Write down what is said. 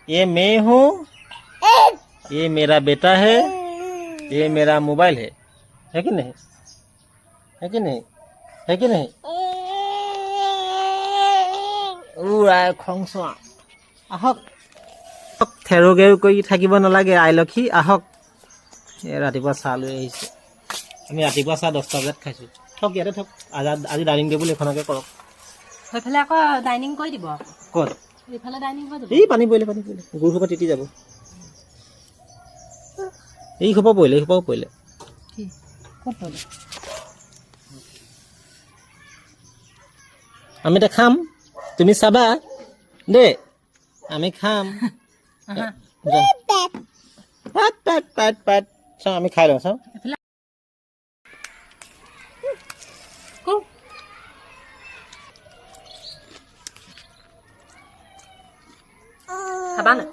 ये मैं हूँ, ये मेरा बेटा है, ये मेरा मोबाइल है कि नहीं? है कि नहीं? है कि नहीं? খংচোৱা আহক থেৰোগেও কৰি থাকিব নালাগে আইলক্ষী আহক ৰাতিপুৱা চাহ লৈ আহিছে আমি ৰাতিপুৱা চাহ 10টা বজাত খাইছোঁ থক ইয়াতে থক আজি ডাইনিং টেবুল এখনকে কৰক সেইফালে আকৌ ডাইনিং কৰি দিব ক'ত এইফালে ডাইনিং কৰি দিব এই পানী পৰিলে গুৰ সোপা তিতি যাব এই সোপা পৰিলে কি ক'ত পৰিলে আমি এটা খাম তুমি চাবা দে আমি খাম চাওঁ আমি খাই লওঁ চাওঁ খাবা না